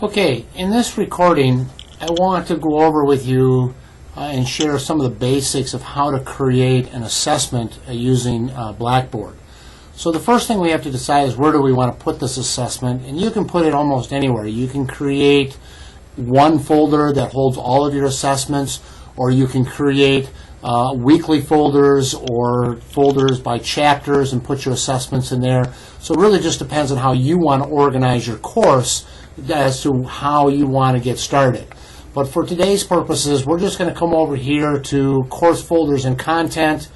Okay, in this recording, I want to go over with you and share some of the basics of how to create an assessment using Blackboard. So the first thing we have to decide is where do we want to put this assessment, and you can put it almost anywhere. You can create one folder that holds all of your assessments, or you can create weekly folders or folders by chapters and put your assessments in there. So it really just depends on how you want to organize your course as to how you want to get started. But for today's purposes, we're just going to come over here to course folders and content,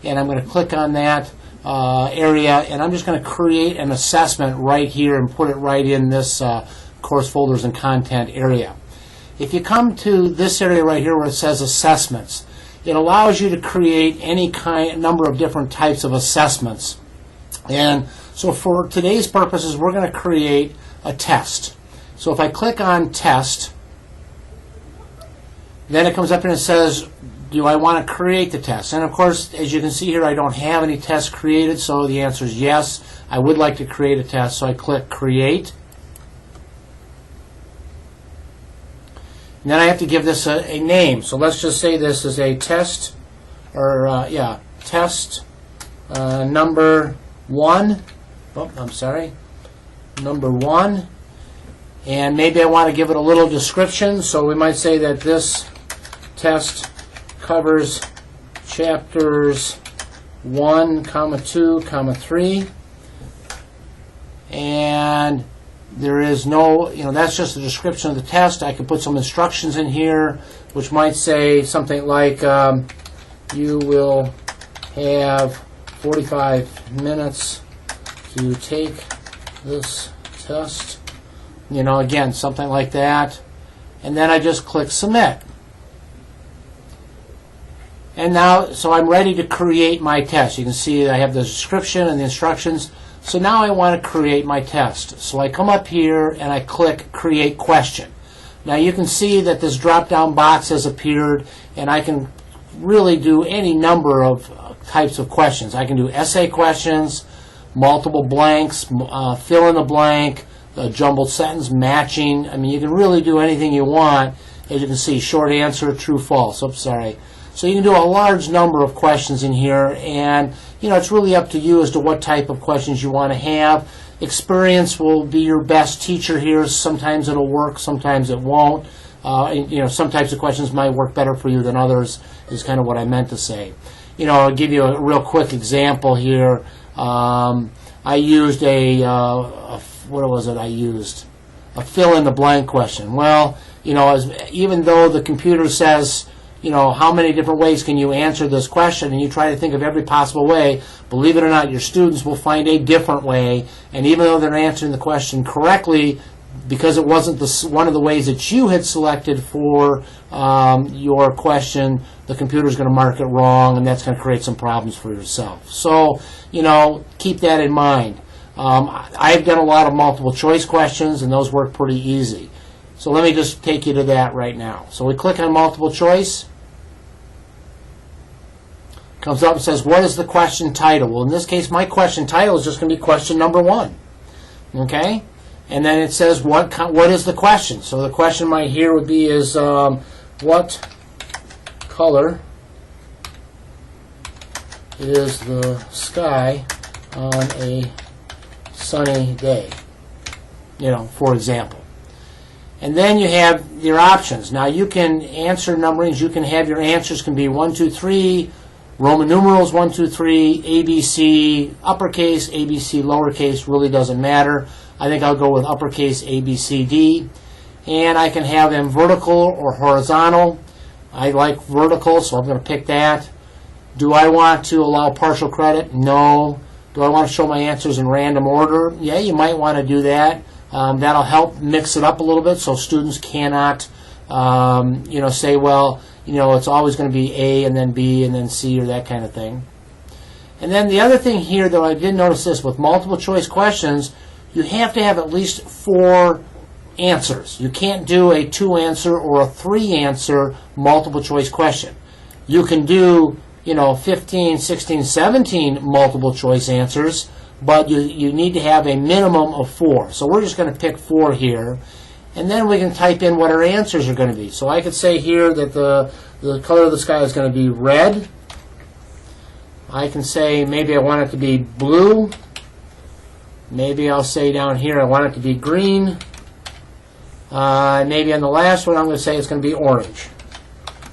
and I'm going to click on that area, and I'm just going to create an assessment right here and put it right in this course folders and content area. If you come to this area right here where it says assessments, it allows you to create any number of different types of assessments. And so for today's purposes, we're going to create a test. So if I click on test, then it comes up and it says, do I want to create the test? And of course, as you can see here, I don't have any tests created, so the answer is yes, I would like to create a test. So I click create. And then I have to give this a name. So let's just say this is a test, or test number 1. Oh, I'm sorry, number 1. And maybe I want to give it a little description. So we might say that this test covers chapters 1, 2, 3. And there is no, that's just a description of the test. I could put some instructions in here, which might say something like, you will have 45 minutes to take this test. Again, something like that. And then I just click submit. And now, so I'm ready to create my test. You can see I have the description and the instructions. So now I want to create my test. So I come up here and I click Create Question. Now you can see that this drop-down box has appeared, and I can really do any number of types of questions. I can do essay questions, multiple blanks, fill in the blank, a jumbled sentence, matching. I mean, you can really do anything you want. As you can see, short answer, true, false. Oops, sorry. So you can do a large number of questions in here, and it's really up to you as to what type of questions you want to have. Experience will be your best teacher here. Sometimes it'll work, sometimes it won't. Some types of questions might work better for you than others, is kind of what I meant to say. I'll give you a real quick example here. I used what was it I used? A fill-in-the-blank question. Well, even though the computer says, how many different ways can you answer this question, and you try to think of every possible way, believe it or not, your students will find a different way, and even though they're answering the question correctly, because it wasn't one of the ways that you had selected for your question, the computer's going to mark it wrong, and that's going to create some problems for yourself. So, keep that in mind. I've done a lot of multiple choice questions, and those work pretty easy. So let me just take you to that right now. So we click on multiple choice. Comes up and says, what is the question title? Well, in this case, my question title is just going to be question number 1. Okay? And then it says, what is the question? So the question right here would be is, what color is the sky on a sunny day? For example. And then you have your options. Now you can answer numberings. You can have your answers can be 1, 2, 3, Roman numerals 1, 2, 3, ABC uppercase, ABC lowercase, really doesn't matter. I think I'll go with uppercase ABCD. And I can have them vertical or horizontal. I like vertical, so I'm going to pick that. Do I want to allow partial credit? No. Do I want to show my answers in random order? Yeah, you might want to do that. That'll help mix it up a little bit so students cannot, say, well, it's always going to be A and then B and then C or that kind of thing. And then the other thing here, though, I did notice this, with multiple choice questions, you have to have at least 4 answers. You can't do a 2-answer or a 3-answer multiple choice question. You can do, 15, 16, 17 multiple choice answers, but you need to have a minimum of 4. So we're just going to pick 4 here. and then we can type in what our answers are going to be. So I could say here that the color of the sky is going to be red. I can say maybe I want it to be blue. Maybe I'll say down here I want it to be green. Maybe on the last one I'm going to say it's going to be orange.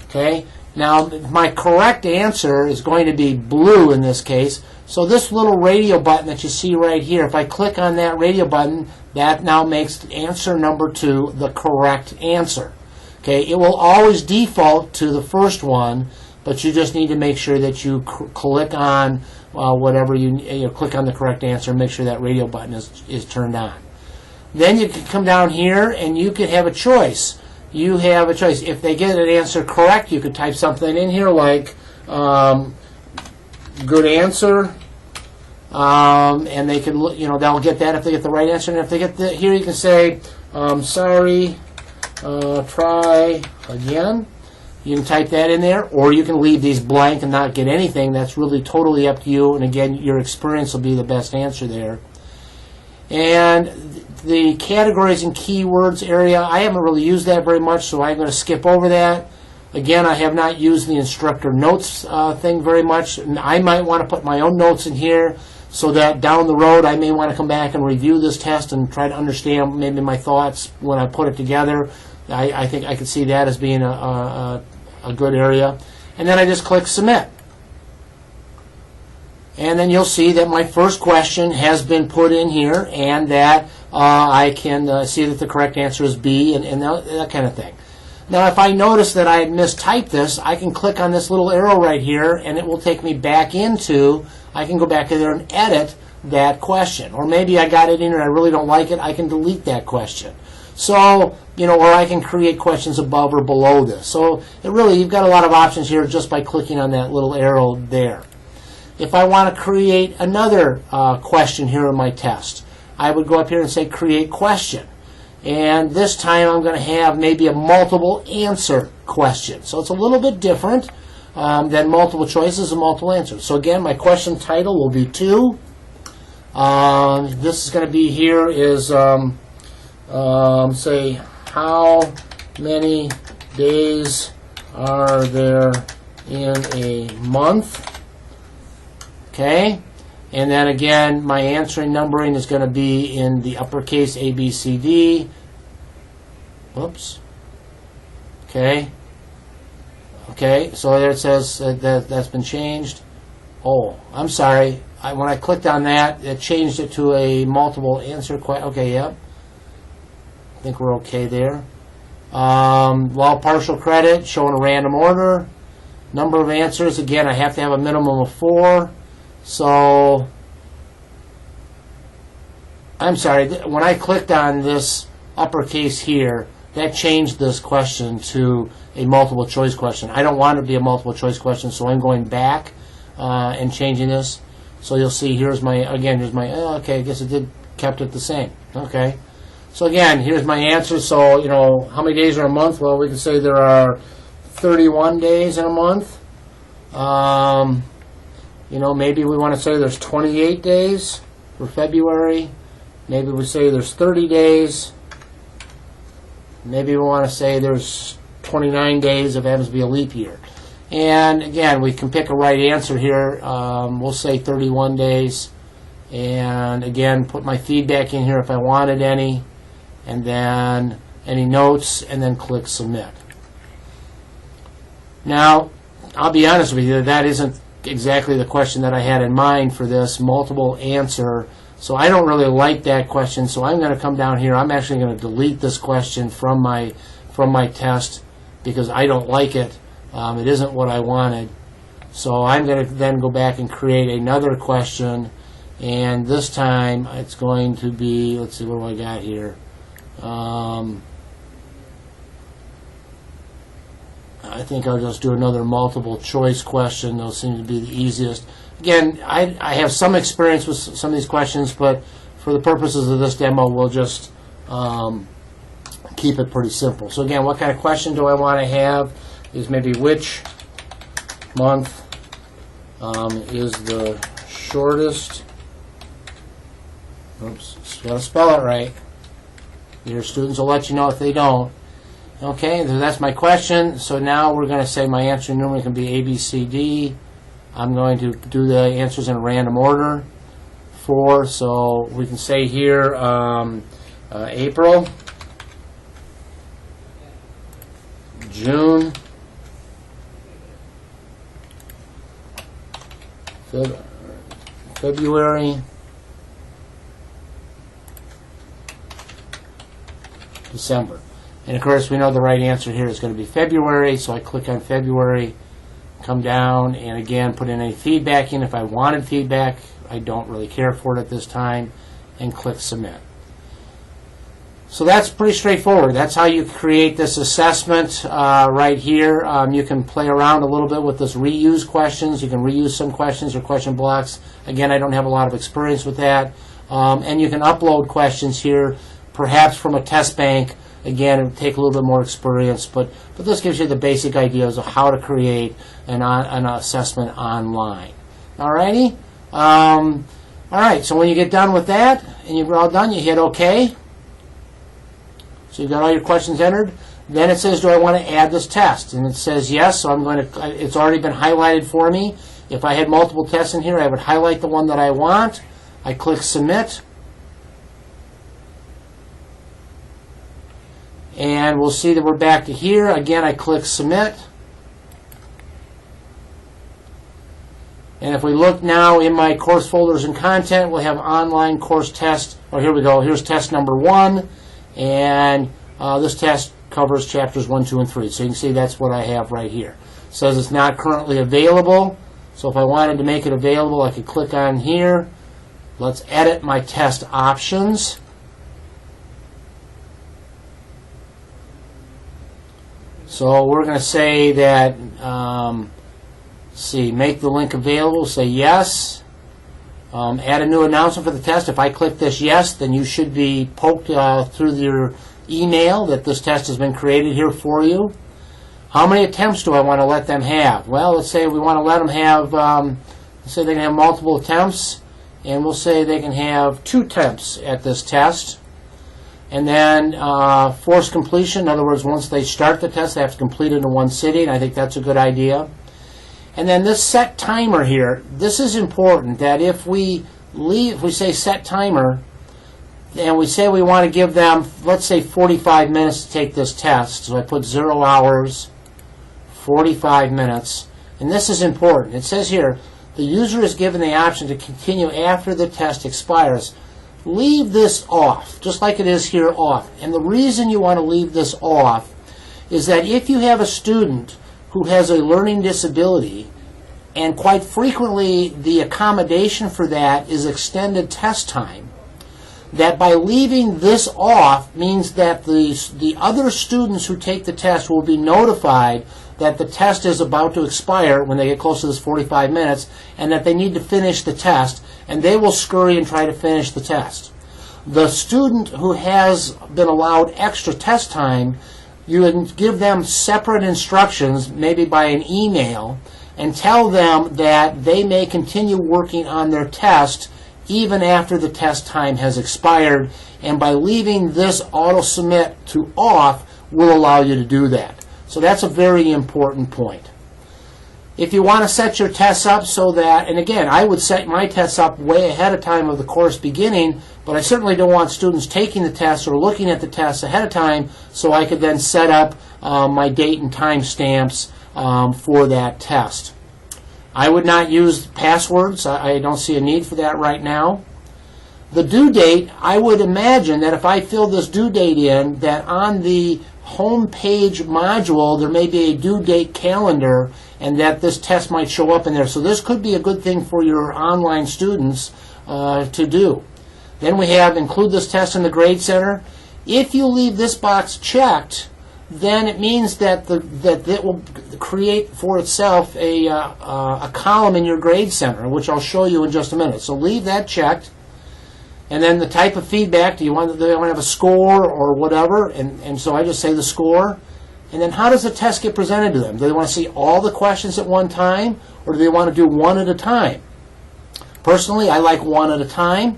Okay. Now my correct answer is going to be blue in this case. So this little radio button that you see right here, if I click on that radio button, that now makes answer number 2 the correct answer. Okay. It will always default to the first one, but you just need to make sure that you click on whatever you click on the correct answer and make sure that radio button is turned on. Then you can come down here and you could have a choice. You have a choice. If they get an answer correct, you could type something in here like good answer, and they can they'll get that if they get the right answer. And if they get here, you can say sorry, try again. You can type that in there, or you can leave these blank and not get anything. That's really totally up to you. And again, your experience will be the best answer there. And the categories and keywords area, I haven't really used that very much, so I'm going to skip over that. Again, I have not used the instructor notes thing very much. I might want to put my own notes in here so that down the road I may want to come back and review this test and try to understand maybe my thoughts when I put it together. I think I could see that as being a good area. And then I just click submit. And then you'll see that my first question has been put in here, and that I can see that the correct answer is B, and that kind of thing. Now, if I notice that I had mistyped this, I can click on this little arrow right here, and it will take me back into, I can go back in there and edit that question. Or maybe I got it in and I really don't like it, I can delete that question. So, or I can create questions above or below this. So, you've got a lot of options here just by clicking on that little arrow there. If I want to create another question here in my test, I would go up here and say create question. And this time I'm going to have maybe a multiple answer question. So it's a little bit different than multiple choices and multiple answers. So again, my question title will be 2. This is going to be here is, say, how many days are there in a month? Okay, and then again, my answering numbering is going to be in the uppercase A, B, C, D. Whoops. Okay. Okay, so there it says that's been changed. Oh, I'm sorry. When I clicked on that, it changed it to a multiple answer question. Okay, yep. I think we're okay there. Well, partial credit, showing a random order. Number of answers, again, I have to have a minimum of 4. So, I'm sorry, when I clicked on this uppercase here, that changed this question to a multiple choice question. I don't want it to be a multiple choice question, so I'm going back and changing this. So you'll see here's my, okay, I guess it kept it the same. Okay. So again, here's my answer. So, how many days are a month? Well, we can say there are 31 days in a month. Maybe we want to say there's 28 days for February. Maybe we say there's 30 days. Maybe we want to say there's 29 days if it happens to be a leap year. And again, we can pick a right answer here. We'll say 31 days. And again, put my feedback in here if I wanted any. And then any notes, and then click submit. Now, I'll be honest with you, that isn't exactly the question that I had in mind for this multiple answer. So I don't really like that question. So I'm going to come down here. I'm actually going to delete this question from my test because I don't like it. It isn't what I wanted. So I'm going to then go back and create another question. And this time it's going to be, let's see, what do I got here? I think I'll just do another multiple choice question. Those seem to be the easiest. Again, I have some experience with some of these questions, but for the purposes of this demo, we'll just keep it pretty simple. So again, what kind of question do I want to have is maybe which month is the shortest, oops, got to spell it right, Your students will let you know if they don't. Okay, so that's my question. So now we're going to say my answer number can be A, B, C, D. I'm going to do the answers in random order. 4, so we can say here April, June, February, December. And of course we know the right answer here is going to be February, so I click on February, come down, and again put in any feedback in if I wanted feedback. I don't really care for it at this time, and click Submit. So that's pretty straightforward. That's how you create this assessment right here. You can play around a little bit with this reuse questions. You can reuse some questions or question blocks. Again, I don't have a lot of experience with that. And you can upload questions here, perhaps from a test bank. Again, it would take a little bit more experience, but this gives you the basic ideas of how to create an assessment online. Alrighty? Alright, so when you get done with that, and you're all done, you hit OK. So you've got all your questions entered. Then it says, do I want to add this test? And it says yes, so I'm going to, it's already been highlighted for me. If I had multiple tests in here, I would highlight the one that I want. I click Submit. And we'll see that we're back to here. Again, I click Submit. And if we look now in my course folders and content, we'll have online course test. Oh, here we go. Here's test number 1. And this test covers chapters 1, 2, and 3. So you can see that's what I have right here. It says it's not currently available. So if I wanted to make it available, I could click on here. Let's edit my test options. So we're going to say that, make the link available, say yes. Add a new announcement for the test. If I click this yes, then you should be poked through your email that this test has been created here for you. How many attempts do I want to let them have? Well, let's say we want to let them have, let's say they can have multiple attempts, and we'll say they can have 2 attempts at this test. And then forced completion, in other words, once they start the test, they have to complete it in one sitting. I think that's a good idea. And then this set timer here, this is important, that if we say set timer, and we say we want to give them, let's say 45 minutes to take this test. So I put 0 hours, 45 minutes. And this is important. It says here, the user is given the option to continue after the test expires. Leave this off, just like it is here off. And the reason you want to leave this off is that if you have a student who has a learning disability, and quite frequently the accommodation for that is extended test time, that by leaving this off means that the other students who take the test will be notified that the test is about to expire when they get close to this 45 minutes, and that they need to finish the test, and they will scurry and try to finish the test. The student who has been allowed extra test time, you can give them separate instructions, maybe by an email, and tell them that they may continue working on their test even after the test time has expired, and by leaving this auto submit to off will allow you to do that. So that's a very important point. If you want to set your tests up so that, and again, I would set my tests up way ahead of time of the course beginning, but I certainly don't want students taking the test or looking at the tests ahead of time, so I could then set up my date and time stamps for that test. I would not use passwords. I don't see a need for that right now. The due date, I would imagine that if I fill this due date in, that on the home page module there may be a due date calendar, and that this test might show up in there. So this could be a good thing for your online students to do. Then we have include this test in the Grade Center. If you leave this box checked, then it means that it will create for itself a column in your Grade Center, which I'll show you in just a minute. So leave that checked. And then the type of feedback, do they want to have a score or whatever? And so I just say the score. And then how does the test get presented to them? Do they want to see all the questions at one time, or do they want to do one at a time? Personally, I like one at a time.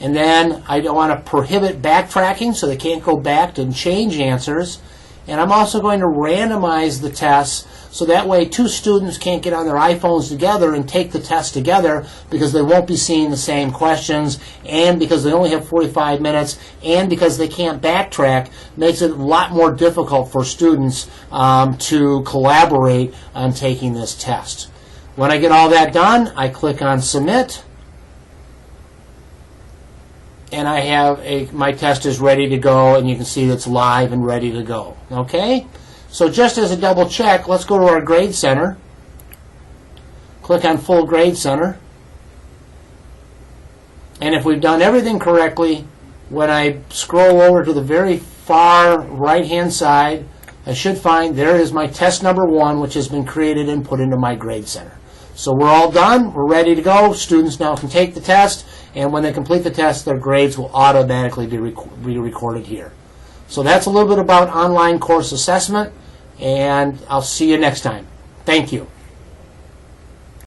And then I don't want to prohibit backtracking, so they can't go back and change answers. And I'm also going to randomize the tests, so that way two students can't get on their iPhones together and take the test together, because they won't be seeing the same questions, and because they only have 45 minutes, and because they can't backtrack, makes it a lot more difficult for students to collaborate on taking this test. When I get all that done, I click on Submit, and I have my test is ready to go, and you can see it's live and ready to go. Okay? So just as a double check, let's go to our Grade Center. Click on Full Grade Center. And if we've done everything correctly, when I scroll over to the very far right-hand side, I should find there is my test number 1, which has been created and put into my Grade Center. So we're all done. We're ready to go. Students now can take the test, and when they complete the test, their grades will automatically be recorded here. So that's a little bit about online course assessment, and I'll see you next time. Thank you.